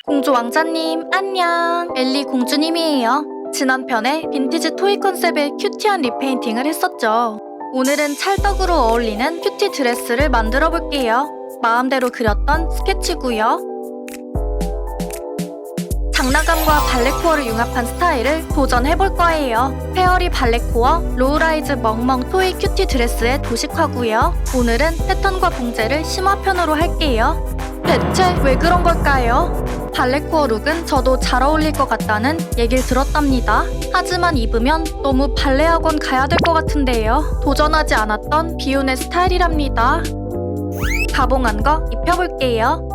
공주 왕자님 안녕. 엘리 공주님이에요. 지난 편에 빈티지 토이 컨셉의 큐티한 리페인팅을 했었죠. 오늘은 찰떡으로 어울리는 큐티 드레스를 만들어 볼게요. 마음대로 그렸던 스케치고요. 장난감과 발레코어를 융합한 스타일을 도전해볼 거예요. 페어리 발레코어, 로우라이즈 멍멍 토이 큐티 드레스의 도식화고요. 오늘은 패턴과 봉제를 심화편으로 할게요. 대체 왜 그런 걸까요? 발레코어 룩은 저도 잘 어울릴 것 같다는 얘기를 들었답니다. 하지만 입으면 너무 발레 학원 가야 될 것 같은데요. 도전하지 않았던 비운의 스타일이랍니다. 가봉한 거 입혀볼게요.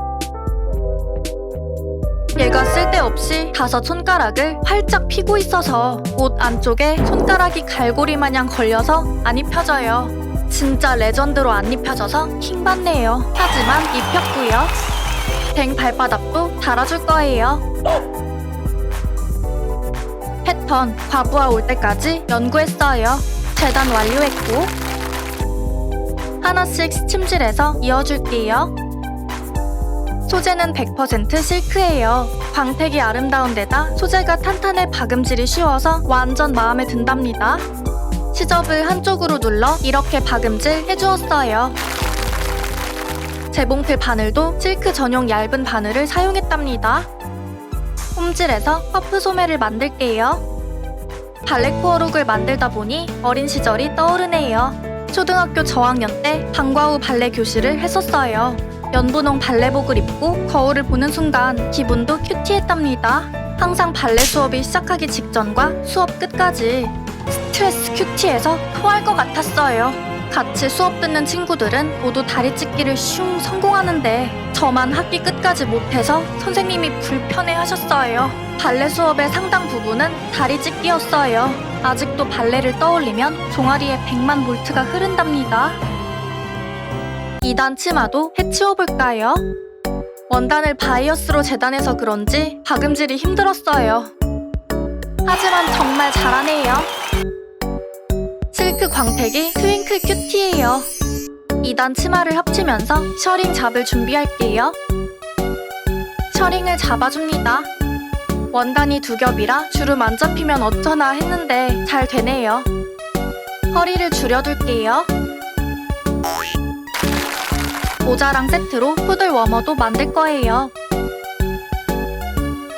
얘가 쓸데없이 5 손가락을 활짝 피고 있어서 옷 안쪽에 손가락이 갈고리 마냥 걸려서 안 입혀져요. 진짜 레전드로 안 입혀져서 킹받네요. 하지만 입혔고요. 뱅 발바닥도 달아줄 거예요. 패턴 과부하 올 때까지 연구했어요. 재단 완료했고 하나씩 스침질해서 이어줄게요. 소재는 100% 실크예요. 광택이 아름다운 데다 소재가 탄탄해 박음질이 쉬워서 완전 마음에 든답니다. 시접을 한쪽으로 눌러 이렇게 박음질 해주었어요. 재봉틀 바늘도 실크 전용 얇은 바늘을 사용했답니다. 홈질해서 퍼프 소매를 만들게요. 발레코어 룩을 만들다 보니 어린 시절이 떠오르네요. 초등학교 저학년 때 방과 후 발레 교실을 했었어요. 연분홍 발레복을 입고 거울을 보는 순간 기분도 큐티했답니다. 항상 발레 수업이 시작하기 직전과 수업 끝까지 스트레스 큐티해서 토할 것 같았어요. 같이 수업 듣는 친구들은 모두 다리 찢기를 슝 성공하는데 저만 학기 끝까지 못해서 선생님이 불편해하셨어요. 발레 수업의 상당 부분은 다리 찢기였어요. 아직도 발레를 떠올리면 종아리에 100만 볼트가 흐른답니다. 2단 치마도 해치워볼까요? 원단을 바이어스로 재단해서 그런지 박음질이 힘들었어요. 하지만 정말 잘하네요. 실크 광택이 트윙클 큐티예요. 2단 치마를 합치면서 셔링 잡을 준비할게요. 셔링을 잡아줍니다. 원단이 2겹이라 주름 안 잡히면 어쩌나 했는데 잘 되네요. 허리를 줄여둘게요. 모자랑 세트로 푸들 워머도 만들 거예요.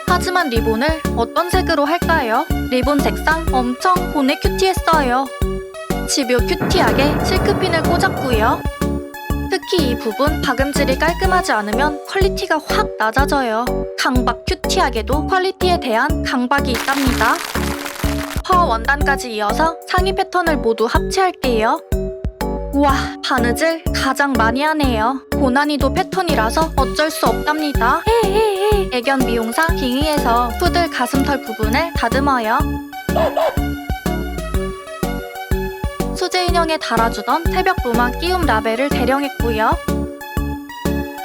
하지만 리본을 어떤 색으로 할까요? 리본 색상 엄청 보내 큐티했어요. 집요 큐티하게 실크핀을 꽂았고요. 특히 이 부분 박음질이 깔끔하지 않으면 퀄리티가 확 낮아져요. 강박 큐티하게도 퀄리티에 대한 강박이 있답니다. 퍼 원단까지 이어서 상의 패턴을 모두 합체할게요. 우와, 바느질 가장 많이 하네요. 고난이도 패턴이라서 어쩔 수 없답니다. 애견 미용사 빙의에서 푸들 가슴털 부분을 다듬어요. 수제 인형에 달아주던 새벽 로망 끼움 라벨을 대령했고요.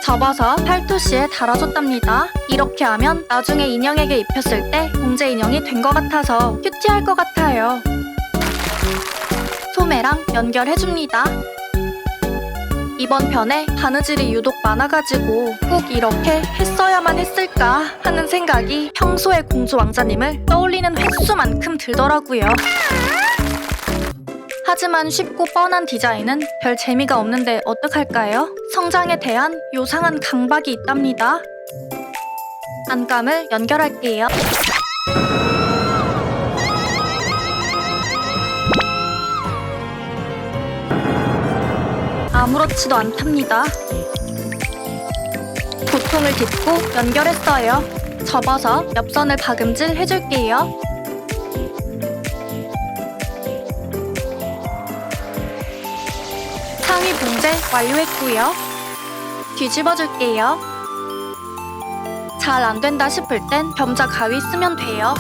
접어서 팔토시에 달아줬답니다. 이렇게 하면 나중에 인형에게 입혔을 때 봉제 인형이 된 것 같아서 큐티할 것 같아요. 소매랑 연결해줍니다. 이번 편에 바느질이 유독 많아가지고 꼭 이렇게 했어야만 했을까 하는 생각이 평소의 공주 왕자님을 떠올리는 횟수만큼 들더라고요. 하지만 쉽고 뻔한 디자인은 별 재미가 없는데 어떡할까요? 성장에 대한 요상한 강박이 있답니다. 안감을 연결할게요. 아무렇지도 않답니다. 보통을 딛고 연결했어요. 접어서 옆선을 박음질 해줄게요. 상의 봉제 완료했고요. 뒤집어줄게요. 잘 안된다 싶을 땐 겸자 가위 쓰면 돼요.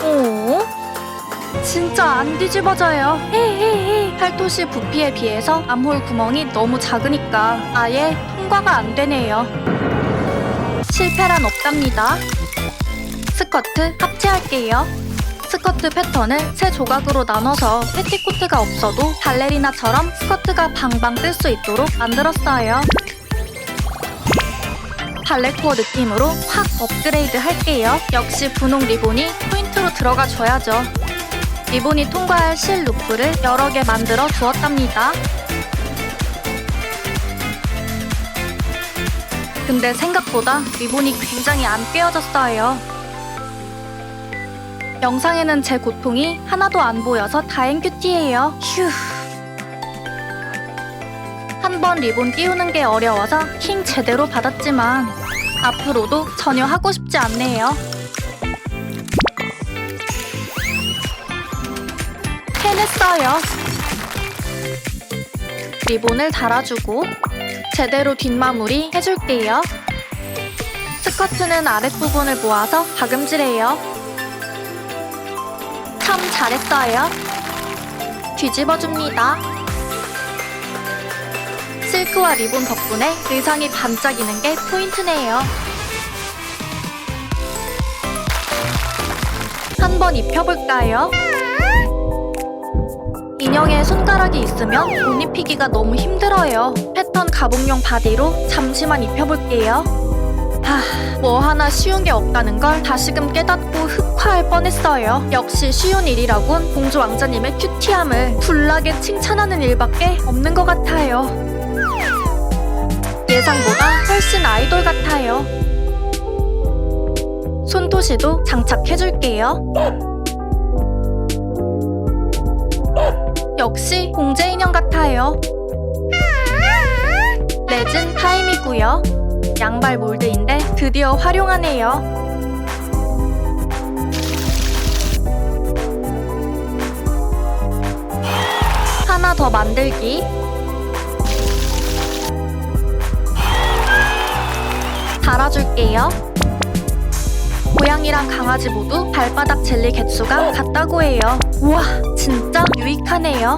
오? 진짜 안 뒤집어져요. 팔토시 부피에 비해서 암홀 구멍이 너무 작으니까 아예 통과가 안 되네요. 실패란 없답니다. 스커트 합체할게요. 스커트 패턴을 3조각으로 나눠서 패티코트가 없어도 발레리나처럼 스커트가 방방 뜰 수 있도록 만들었어요. 발레코어 느낌으로 확 업그레이드 할게요. 역시 분홍 리본이 포인트로 들어가 줘야죠. 리본이 통과할 실 루프를 여러 개 만들어 두었답니다. 근데 생각보다 리본이 굉장히 안 꿰어졌어요. 영상에는 제 고통이 하나도 안 보여서 다행 큐티예요. 휴. 한 번 리본 띄우는 게 어려워서 킹 제대로 받았지만 앞으로도 전혀 하고 싶지 않네요. 해냈어요. 리본을 달아주고 제대로 뒷마무리 해줄게요. 스커트는 아랫부분을 모아서 박음질해요. 참 잘했어요. 뒤집어줍니다. 실크와 리본 덕분에 의상이 반짝이는 게 포인트네요. 한번 입혀볼까요? 인형에 손가락이 있으면 옷 입히기가 너무 힘들어요. 패턴 가복용 바디로 잠시만 입혀볼게요. 뭐 하나 쉬운 게 없다는 걸 다시금 깨닫고 흑화할 뻔했어요. 역시 쉬운 일이라곤 공주 왕자님의 큐티함을 불나게 칭찬하는 일밖에 없는 것 같아요. 예상보다 훨씬 아이돌 같아요. 손토시도 장착해줄게요. 역시 공제 인형 같아요. 레진 타임이고요. 양발 몰드인데 드디어 활용하네요. 하나 더 만들기. 달아줄게요. 고양이랑 강아지 모두 발바닥 젤리 개수가 같다고 해요. 우와, 진짜 유익하네요.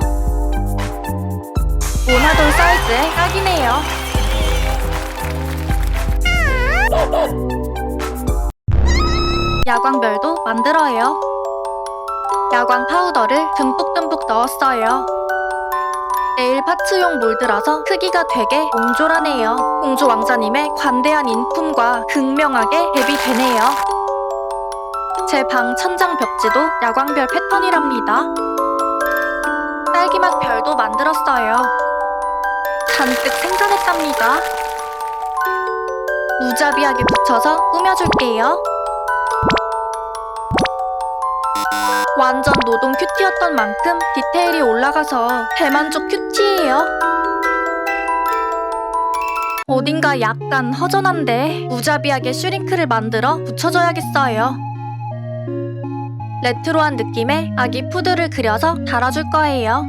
모나돌 사이즈에 딱이네요. 야광별도 만들어요. 야광 파우더를 듬뿍듬뿍 넣었어요. 네일 파츠용 몰드라서 크기가 되게 옹졸하네요. 공주 왕자님의 관대한 인품과 극명하게 대비되네요. 제 방 천장 벽지도 야광별 패턴이랍니다. 딸기맛 별도 만들었어요. 잔뜩 생산했답니다. 무자비하게 붙여서 꾸며줄게요. 완전 노동 큐티였던 만큼 디테일이 올라가서 대만족 큐티예요. 어딘가 약간 허전한데 무자비하게 슈링크를 만들어 붙여줘야겠어요. 레트로한 느낌의 아기 푸드를 그려서 달아줄 거예요.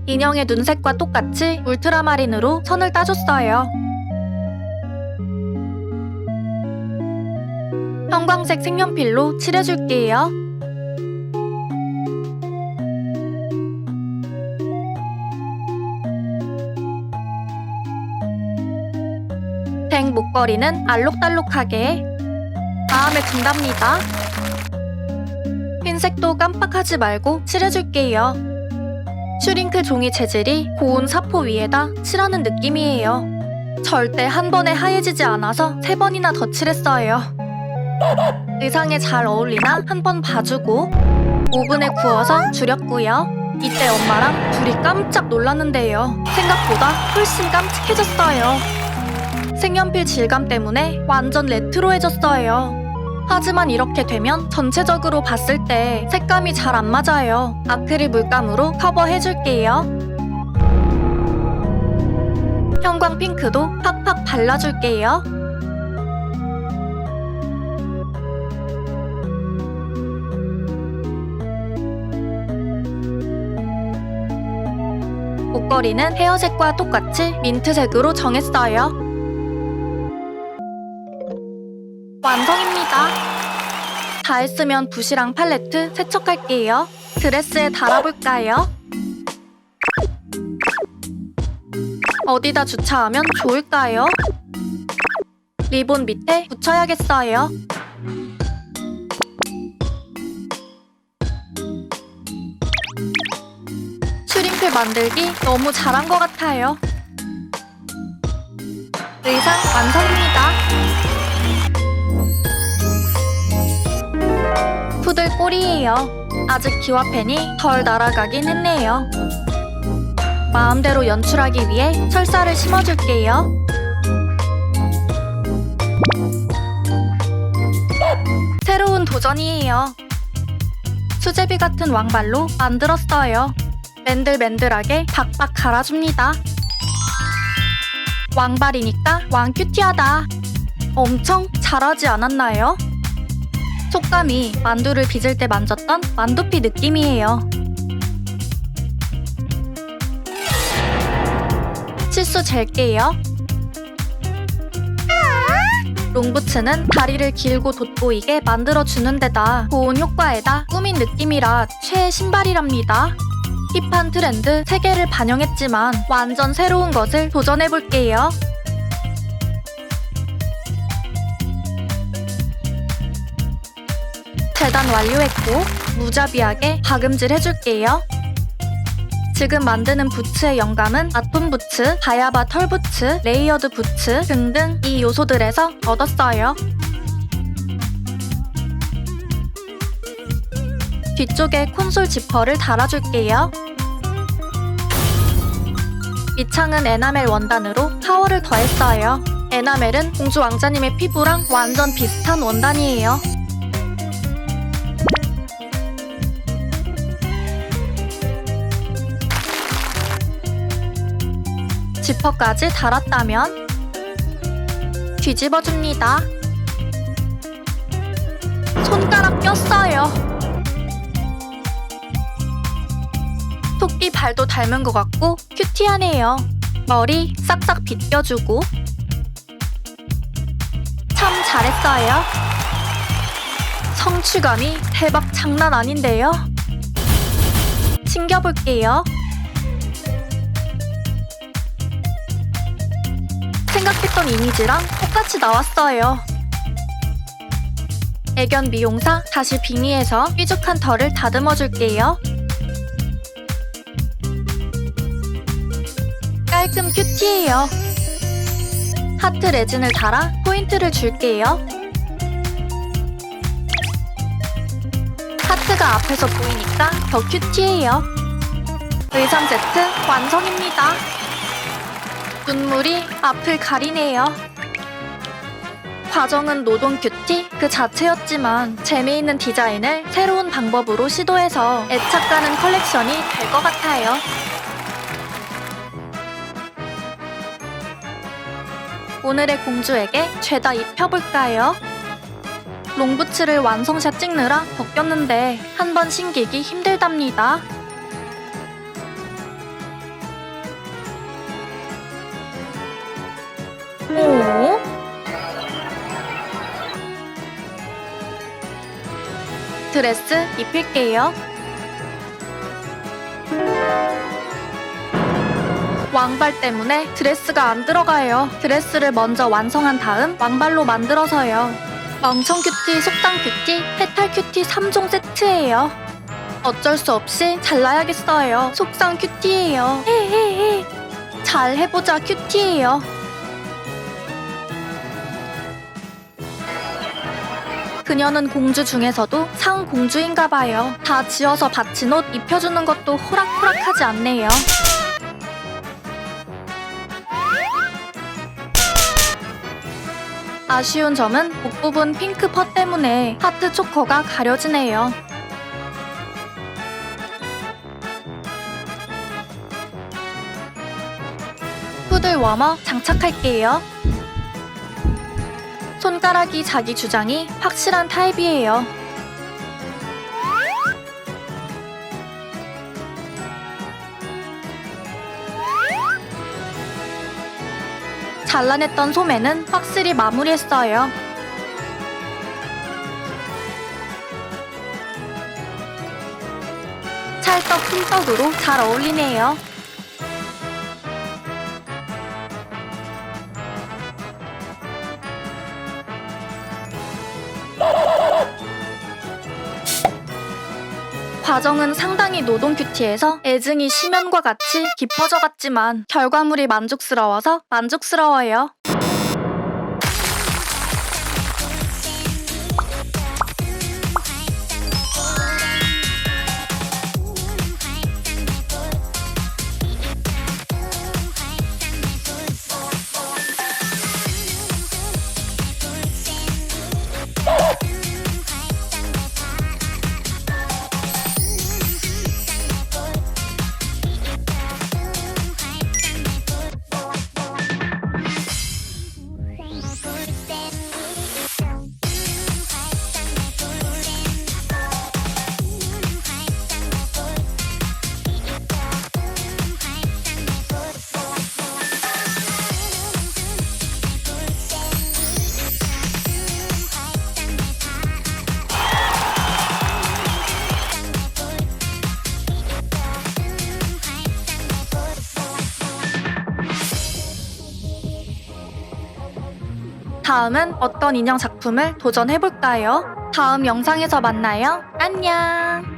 인형의 눈색과 똑같이 울트라마린으로 선을 따줬어요. 형광색 색연필로 칠해줄게요. 댕 목걸이는 알록달록하게 마음에 든답니다. 흰색도 깜빡하지 말고 칠해줄게요. 슈링크 종이 재질이 고운 사포 위에다 칠하는 느낌이에요. 절대 한 번에 하얘지지 않아서 3번이나 더 칠했어요. 의상에 잘 어울리나 한번 봐주고 오븐에 구워서 줄였고요. 이때 엄마랑 둘이 깜짝 놀랐는데요. 생각보다 훨씬 깜찍해졌어요. 색연필 질감 때문에 완전 레트로해졌어요. 하지만 이렇게 되면 전체적으로 봤을 때 색감이 잘 안 맞아요. 아크릴 물감으로 커버해줄게요. 형광 핑크도 팍팍 발라줄게요. 목걸이는 헤어색과 똑같이 민트색으로 정했어요. 완성입니다. 다 했으면 붓이랑 팔레트 세척할게요. 드레스에 달아볼까요? 어디다 주차하면 좋을까요? 리본 밑에 붙여야겠어요. 슈링크 떡볶이 만들기 너무 잘한 것 같아요. 의상 완성입니다. 푸들 꼬리예요. 아직 기와펜이 덜 날아가긴 했네요. 마음대로 연출하기 위해 철사를 심어줄게요. 새로운 도전이에요. 수제비 같은 왕발로 만들었어요. 맨들맨들하게 박박 갈아줍니다. 왕발이니까 왕큐티하다. 엄청 잘하지 않았나요? 속감이 만두를 빚을 때 만졌던 만두피 느낌이에요. 치수 잴게요. 롱부츠는 다리를 길고 돋보이게 만들어주는 데다 고운 효과에다 꾸민 느낌이라 최애 신발이랍니다. 힙한 트렌드 세계를 반영했지만 완전 새로운 것을 도전해볼게요. 재단 완료했고 무자비하게 박음질 해줄게요. 지금 만드는 부츠의 영감은 아톰 부츠, 바야바 털 부츠, 레이어드 부츠 등등 이 요소들에서 얻었어요. 뒤쪽에 콘솔 지퍼를 달아줄게요. 밑창은 에나멜 원단으로 파워를 더했어요. 에나멜은 공주 왕자님의 피부랑 완전 비슷한 원단이에요. 지퍼까지 달았다면 뒤집어줍니다. 손가락 꼈어요. 토끼 발도 닮은 것 같고 큐티하네요. 머리 싹싹 빗겨주고 참 잘했어요. 성취감이 대박 장난 아닌데요. 챙겨볼게요. 생각했던 이미지랑 똑같이 나왔어요. 애견 미용사 다시 빙의해서 삐죽한 털을 다듬어줄게요. 깔끔 큐티예요. 하트 레진을 달아 포인트를 줄게요. 하트가 앞에서 보이니까 더 큐티해요. 의상 세트 완성입니다. 눈물이 앞을 가리네요. 과정은 노동 큐티 그 자체였지만 재미있는 디자인을 새로운 방법으로 시도해서 애착 가는 컬렉션이 될 것 같아요. 오늘의 공주에게 죄다 입혀볼까요? 롱부츠를 완성샷 찍느라 벗겼는데 한 번 신기기 힘들답니다. 오? 드레스 입힐게요. 왕발 때문에 드레스가 안 들어가요. 드레스를 먼저 완성한 다음 왕발로 만들어서요. 멍청 큐티, 속당 큐티, 페탈 큐티 3종 세트예요. 어쩔 수 없이 잘라야겠어요. 속상 큐티예요. 헤헤헤. 잘 해보자 큐티예요. 그녀는 공주 중에서도 상공주인가봐요. 다 지어서 받친 옷 입혀주는 것도 호락호락하지 않네요. 아쉬운 점은 목 부분 핑크 펄 때문에 하트 초커가 가려지네요. 푸들 워머 장착할게요. 손가락이 자기 주장이 확실한 타입이에요. 잘라냈던 소매는 확실히 마무리했어요. 찰떡 흰떡으로 잘 어울리네요. 과정은 상당히 노동 큐티해서 애증이 심연과 같이 깊어져 갔지만 결과물이 만족스러워서 만족스러워요. 다음은 어떤 인형 작품을 도전해볼까요? 다음 영상에서 만나요. 안녕!